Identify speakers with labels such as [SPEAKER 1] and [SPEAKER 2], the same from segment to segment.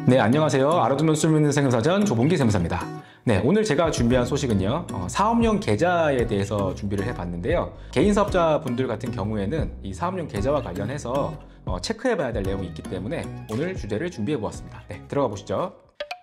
[SPEAKER 1] 네, 안녕하세요. 알아두면 쓸모있는 세금사전 조봉기 세무사입니다. 네, 오늘 제가 준비한 소식은요, 사업용 계좌에 대해서 준비를 해봤는데요. 개인 사업자분들 같은 경우에는 이 사업용 계좌와 관련해서 체크해봐야 될 내용이 있기 때문에 오늘 주제를 준비해보았습니다. 네, 들어가 보시죠.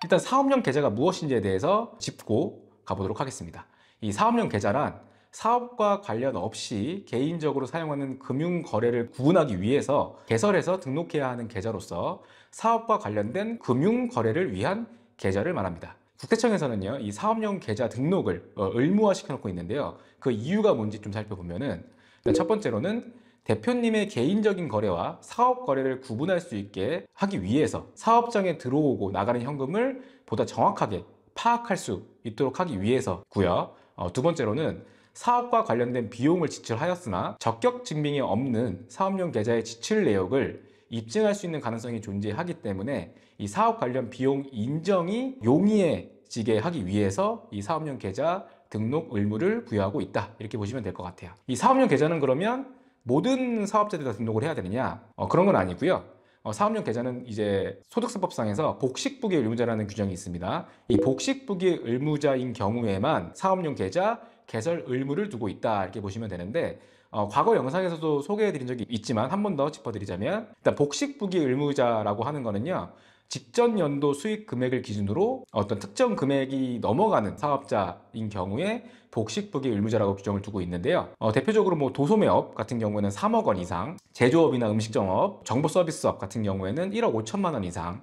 [SPEAKER 1] 일단 사업용 계좌가 무엇인지에 대해서 짚고 가보도록 하겠습니다. 이 사업용 계좌란 사업과 관련 없이 개인적으로 사용하는 금융 거래를 구분하기 위해서 개설해서 등록해야 하는 계좌로서 사업과 관련된 금융 거래를 위한 계좌를 말합니다. 국세청에서는요, 이 사업용 계좌 등록을 의무화 시켜놓고 있는데요. 그 이유가 뭔지 좀 살펴보면은, 일단 첫 번째로는 대표님의 개인적인 거래와 사업 거래를 구분할 수 있게 하기 위해서 사업장에 들어오고 나가는 현금을 보다 정확하게 파악할 수 있도록 하기 위해서고요. 두 번째로는 사업과 관련된 비용을 지출하였으나 적격 증빙이 없는 사업용 계좌의 지출 내역을 입증할 수 있는 가능성이 존재하기 때문에 이 사업 관련 비용 인정이 용이해지게 하기 위해서 이 사업용 계좌 등록 의무를 부여하고 있다, 이렇게 보시면 될 것 같아요. 이 사업용 계좌는 그러면 모든 사업자들이 다 등록을 해야 되느냐? 그런 건 아니고요. 사업용 계좌는 이제 소득세법상에서 복식부기 의무자라는 규정이 있습니다. 이 복식부기 의무자인 경우에만 사업용 계좌 개설 의무를 두고 있다, 이렇게 보시면 되는데, 과거 영상에서도 소개해 드린 적이 있지만 한 번 더 짚어드리자면, 일단 복식부기 의무자라고 하는 거는요, 직전 연도 수익 금액을 기준으로 어떤 특정 금액이 넘어가는 사업자인 경우에 복식부기 의무자라고 규정을 두고 있는데요. 대표적으로 뭐 도소매업 같은 경우에는 3억 원 이상, 제조업이나 음식점업, 정보서비스업 같은 경우에는 1억 5천만 원 이상,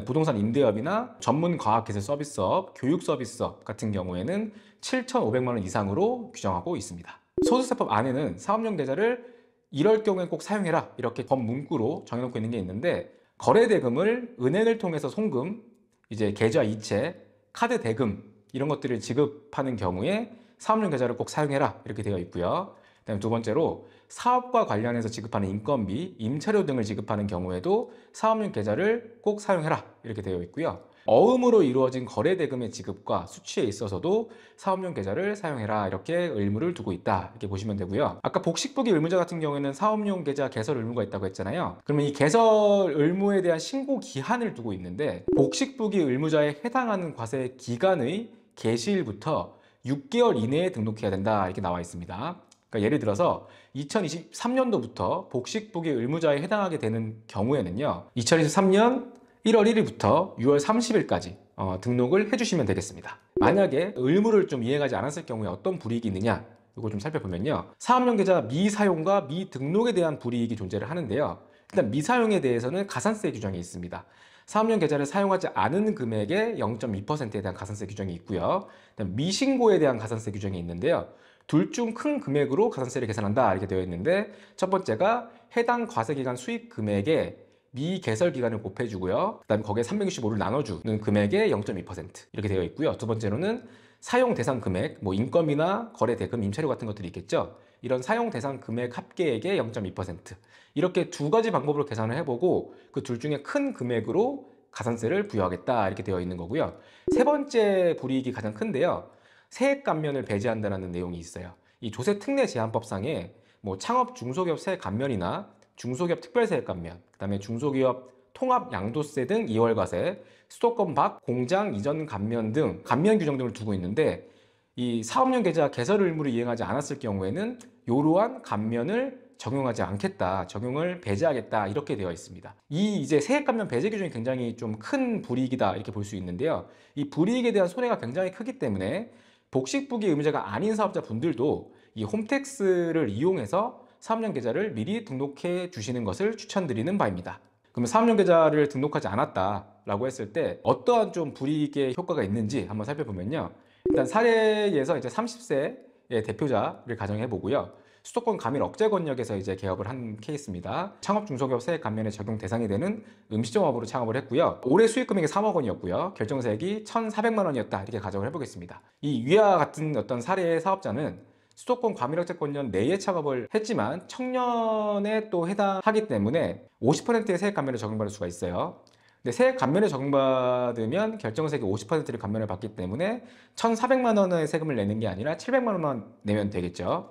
[SPEAKER 1] 부동산 임대업이나 전문 과학기술 서비스업, 교육 서비스업 같은 경우에는 7,500만 원 이상으로 규정하고 있습니다. 소득세법 안에는 사업용 계좌를 이럴 경우에 꼭 사용해라, 이렇게 법 문구로 정해놓고 있는 게 있는데, 거래 대금을 은행을 통해서 송금, 이제 계좌 이체, 카드 대금 이런 것들을 지급하는 경우에 사업용 계좌를 꼭 사용해라, 이렇게 되어 있고요. 그다음에 두 번째로 사업과 관련해서 지급하는 인건비, 임차료 등을 지급하는 경우에도 사업용 계좌를 꼭 사용해라, 이렇게 되어 있고요. 어음으로 이루어진 거래 대금의 지급과 수취에 있어서도 사업용 계좌를 사용해라, 이렇게 의무를 두고 있다, 이렇게 보시면 되고요. 아까 복식부기 의무자 같은 경우에는 사업용 계좌 개설 의무가 있다고 했잖아요. 그러면 이 개설 의무에 대한 신고 기한을 두고 있는데, 복식부기 의무자에 해당하는 과세 기간의 개시일부터 6개월 이내에 등록해야 된다, 이렇게 나와 있습니다. 그러니까 예를 들어서 2023년도부터 복식부기 의무자에 해당하게 되는 경우에는요, 2023년 1월 1일부터 6월 30일까지 등록을 해주시면 되겠습니다. 만약에 의무를 좀 이행하지 않았을 경우에 어떤 불이익이 있느냐, 이거 좀 살펴보면요, 사업용 계좌 미사용과 미등록에 대한 불이익이 존재를 하는데요. 일단 미사용에 대해서는 가산세 규정이 있습니다. 사업용 계좌를 사용하지 않은 금액의 0.2%에 대한 가산세 규정이 있고요. 미신고에 대한 가산세 규정이 있는데요. 둘 중 큰 금액으로 가산세를 계산한다, 이렇게 되어 있는데, 첫 번째가 해당 과세기간 수익 금액에 미개설 기간을 곱해주고요. 그 다음에 거기에 365를 나눠주는 금액의 0.2% 이렇게 되어 있고요. 두 번째로는 사용 대상 금액, 뭐 인건비나 거래 대금, 임차료 같은 것들이 있겠죠. 이런 사용 대상 금액 합계액의 0.2% 이렇게 두 가지 방법으로 계산을 해보고 그 둘 중에 큰 금액으로 가산세를 부여하겠다, 이렇게 되어 있는 거고요. 세 번째 불이익이 가장 큰데요, 세액 감면을 배제한다는 내용이 있어요. 이 조세특례제한법상에 뭐 창업 중소기업 세액 감면이나 중소기업 특별세액 감면, 그 다음에 중소기업 통합 양도세 등 이월과세, 수도권 밖 공장 이전 감면 등 감면 규정 등을 두고 있는데, 이 사업용 계좌 개설 의무를 이행하지 않았을 경우에는 이러한 감면을 적용하지 않겠다, 적용을 배제하겠다, 이렇게 되어 있습니다. 이 이제 세액 감면 배제 규정이 굉장히 좀 큰 불이익이다, 이렇게 볼 수 있는데요. 이 불이익에 대한 손해가 굉장히 크기 때문에 복식부기 의무자가 아닌 사업자 분들도 이 홈택스를 이용해서 사업용 계좌를 미리 등록해 주시는 것을 추천드리는 바입니다. 그러면 사업용 계좌를 등록하지 않았다라고 했을 때 어떠한 좀 불이익의 효과가 있는지 한번 살펴보면요. 일단 사례에서 이제 30세의 대표자를 가정해 보고요. 수도권 가밀 억제 권역에서 이제 개업을 한 케이스입니다. 창업 중소기업 세액 감면에 적용 대상이 되는 음식점업으로 창업을 했고요. 올해 수익 금액이 3억 원이었고요. 결정세액이 1,400만 원이었다, 이렇게 가정을 해보겠습니다. 이 위와 같은 어떤 사례의 사업자는 수도권 과밀억제권역 내에 창업을 했지만 청년에 또 해당하기 때문에 50%의 세액 감면을 적용받을 수가 있어요. 근데 세액 감면을 적용받으면 결정세액의 50%를 감면을 받기 때문에 1,400만 원의 세금을 내는 게 아니라 700만 원만 내면 되겠죠.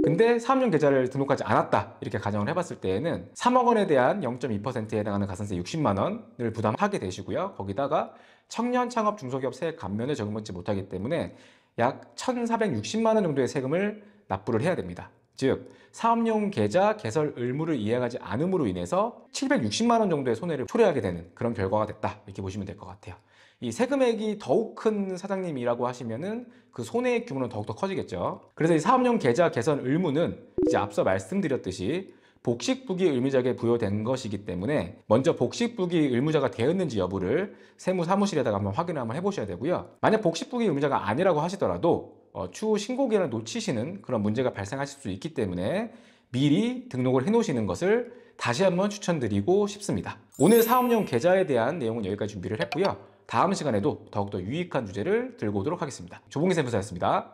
[SPEAKER 1] 근데 사업용 계좌를 등록하지 않았다 이렇게 가정을 해봤을 때에는 3억 원에 대한 0.2%에 해당하는 가산세 60만 원을 부담하게 되시고요. 거기다가 청년 창업 중소기업 세액 감면을 적용받지 못하기 때문에 약 1,460만 원 정도의 세금을 납부를 해야 됩니다. 즉 사업용 계좌 개설 의무를 이행하지 않음으로 인해서 760만 원 정도의 손해를 초래하게 되는 그런 결과가 됐다 이렇게 보시면 될 것 같아요. 이 세금액이 더욱 큰 사장님이라고 하시면은 그 손해의 규모는 더욱더 커지겠죠. 그래서 이 사업용 계좌 개설 의무는 이제 앞서 말씀드렸듯이 복식부기 의무자에게 부여된 것이기 때문에 먼저 복식부기 의무자가 되었는지 여부를 세무사무실에다가 한번 확인을 한번 해보셔야 되고요. 만약 복식부기 의무자가 아니라고 하시더라도 추후 신고 기한을 놓치시는 그런 문제가 발생하실 수 있기 때문에 미리 등록을 해 놓으시는 것을 다시 한번 추천드리고 싶습니다. 오늘 사업용 계좌에 대한 내용은 여기까지 준비를 했고요. 다음 시간에도 더욱더 유익한 주제를 들고 오도록 하겠습니다. 조봉기 세무사였습니다.